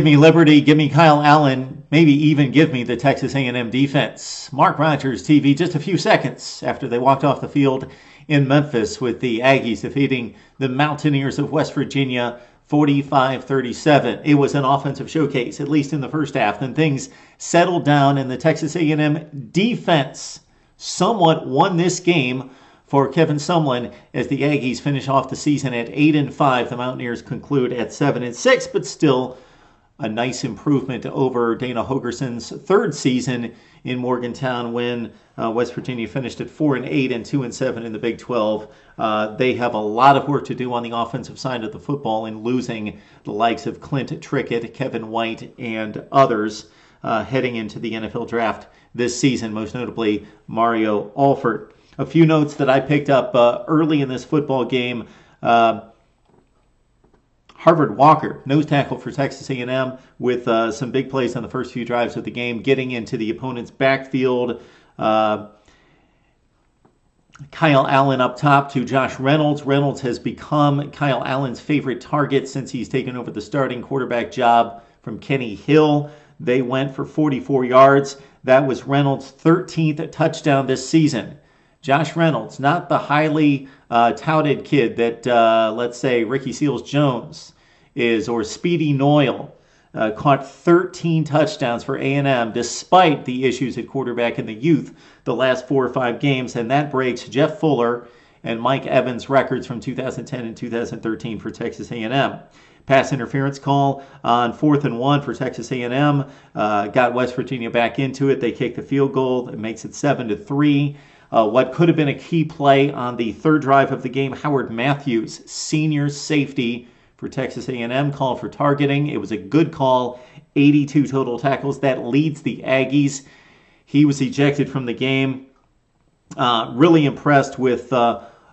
Give me Liberty, give me Kyle Allen, maybe even give me the Texas A&M defense. Mark Rogers TV, just a few seconds after they walked off the field in Memphis with the Aggies defeating the Mountaineers of West Virginia 45-37. It was an offensive showcase, at least in the first half. Then things settled down and the Texas A&M defense somewhat won this game for Kevin Sumlin as the Aggies finish off the season at 8-5. The Mountaineers conclude at 7-6, but still a nice improvement over Dana Hogerson's third season in Morgantown when West Virginia finished at 4-8 and 2-7 in the Big 12. They have a lot of work to do on the offensive side of the football in losing the likes of Clint Trickett, Kevin White, and others heading into the NFL draft this season, most notably Mario Alford. A few notes that I picked up early in this football game. Harvard Walker, nose tackle for Texas A&M, with some big plays on the first few drives of the game, getting into the opponent's backfield. Kyle Allen up top to Josh Reynolds. Reynolds has become Kyle Allen's favorite target since he's taken over the starting quarterback job from Kenny Hill. They went for 44 yards. That was Reynolds' 13th touchdown this season. Josh Reynolds, not the highly touted kid that, let's say, Ricky Seals-Jones is, or Speedy Noyle, caught 13 touchdowns for A&M despite the issues at quarterback in the youth the last 4 or 5 games, and that breaks Jeff Fuller and Mike Evans' records from 2010 and 2013 for Texas A&M. Pass interference call on 4th and 1 for Texas A&M got West Virginia back into it. They kicked the field goal. It makes it 7-3. What could have been a key play on the third drive of the game, Howard Matthews, senior safety for Texas A&M, called for targeting. It was a good call, 82 total tackles. That leads the Aggies. He was ejected from the game. Really impressed with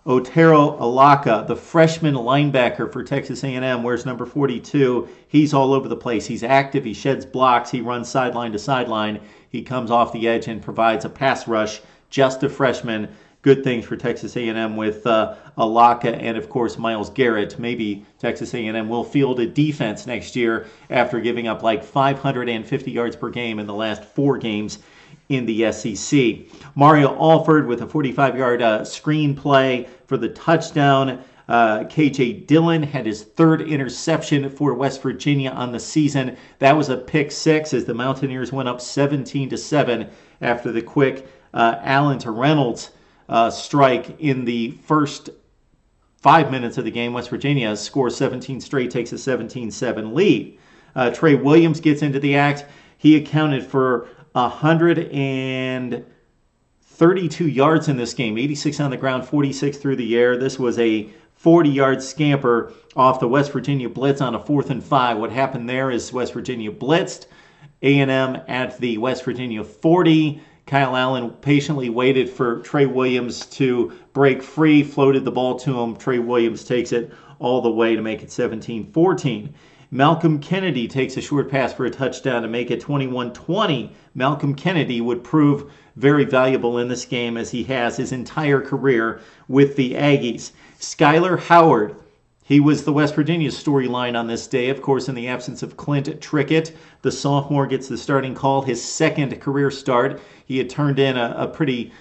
Otero Alaka, the freshman linebacker for Texas A&M, wears number 42. He's all over the place. He's active. He sheds blocks. He runs sideline to sideline. He comes off the edge and provides a pass rush. Just a freshman. Good things for Texas A&M with Alaka and, of course, Myles Garrett. Maybe Texas A&M will field a defense next year after giving up like 550 yards per game in the last 4 games in the SEC. Mario Alford with a 45-yard screen play for the touchdown. KJ Dillon had his 3rd interception for West Virginia on the season. That was a pick 6 as the Mountaineers went up 17-7 after the quick Allen to Reynolds strike in the first 5 minutes of the game. West Virginia scores 17 straight, takes a 17-7 lead. Trey Williams gets into the act. He accounted for 132 yards in this game, 86 on the ground, 46 through the air. This was a 40-yard scamper off the West Virginia blitz on a 4th and 5. What happened there is West Virginia blitzed, A&M at the West Virginia 40. Kyle Allen patiently waited for Trey Williams to break free, floated the ball to him. Trey Williams takes it all the way to make it 17-14. Malcolm Kennedy takes a short pass for a touchdown to make it 21-20. Malcolm Kennedy would prove very valuable in this game as he has his entire career with the Aggies. Skyler Howard, he was the West Virginia storyline on this day. Of course, in the absence of Clint Trickett, the sophomore gets the starting call, his 2nd career start. He had turned in a pretty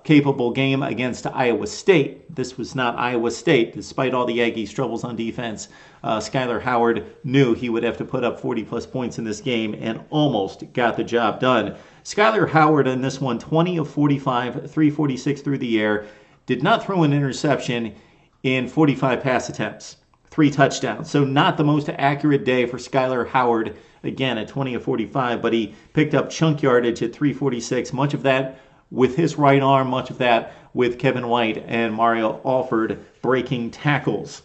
capable game against Iowa State. This was not Iowa State. Despite all the Aggies' troubles on defense, Skyler Howard knew he would have to put up 40-plus points in this game and almost got the job done. Skyler Howard in this one, 20 of 45, 346 through the air, did not throw an interception in 45 pass attempts, 3 touchdowns. So not the most accurate day for Skyler Howard, again at 20 of 45, but he picked up chunk yardage at 346, much of that with his right arm, much of that with Kevin White and Mario Alford breaking tackles.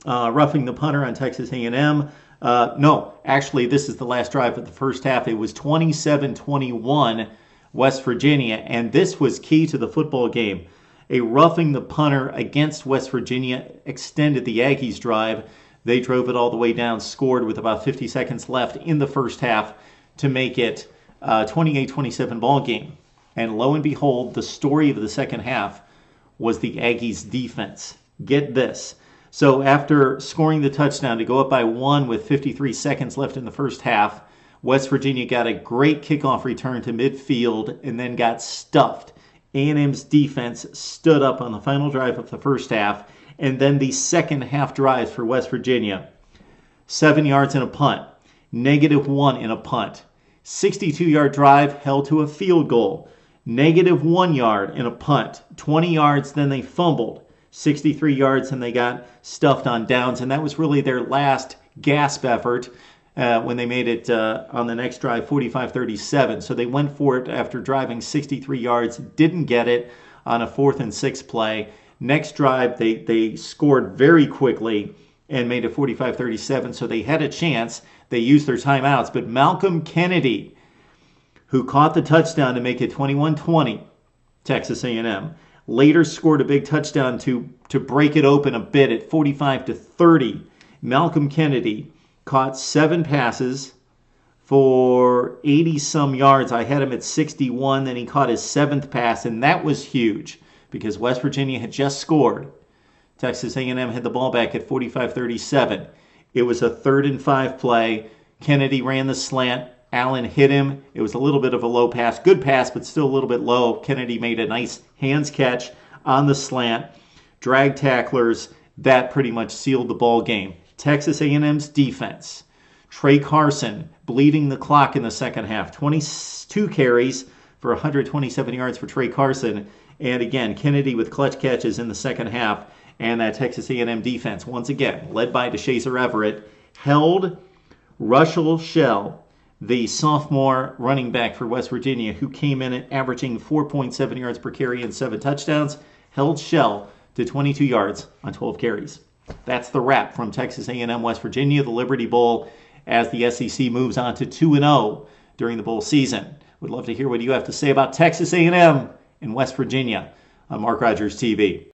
Roughing the punter on Texas A&M. No, actually, this is the last drive of the first half. It was 27-21 West Virginia, and this was key to the football game. A roughing the punter against West Virginia extended the Aggies' drive. They drove it all the way down, scored with about 50 seconds left in the first half to make it a 28-27 ball game. And lo and behold, the story of the second half was the Aggies' defense. Get this. So after scoring the touchdown to go up by 1 with 53 seconds left in the first half, West Virginia got a great kickoff return to midfield and then got stuffed. A&M's defense stood up on the final drive of the first half, and then the second half drives for West Virginia. 7 yards in a punt, -1 in a punt. 62-yard drive held to a field goal, -1 yard in a punt. 20 yards, then they fumbled. 63 yards, and they got stuffed on downs, and that was really their last gasp effort when they made it on the next drive, 45-37. So they went for it after driving 63 yards, didn't get it on a 4th and 6 play. Next drive, they scored very quickly and made it 45-37, so they had a chance. They used their timeouts, but Malcolm Kennedy, who caught the touchdown to make it 21-20, Texas A&M, later scored a big touchdown to break it open a bit at 45-30. Malcolm Kennedy caught 7 passes for 80-some yards. I had him at 61. Then he caught his 7th pass, and that was huge because West Virginia had just scored. Texas A&M had the ball back at 45-37. It was a 3rd and 5 play. Kennedy ran the slant. Allen hit him. It was a little bit of a low pass. Good pass, but still a little bit low. Kennedy made a nice hands catch on the slant. Drag tacklers. That pretty much sealed the ball game. Texas A&M's defense. Trey Carson bleeding the clock in the second half. 22 carries for 127 yards for Trey Carson. And again, Kennedy with clutch catches in the second half. And that Texas A&M defense, once again, led by DeShazer Everett, held Russell Shell, the sophomore running back for West Virginia, who came in at averaging 4.7 yards per carry and 7 touchdowns, held Shell to 22 yards on 12 carries. That's the wrap from Texas A&M West Virginia, the Liberty Bowl, as the SEC moves on to 2-0 during the bowl season. Would love to hear what you have to say about Texas A&M and West Virginia on Mark Rogers TV.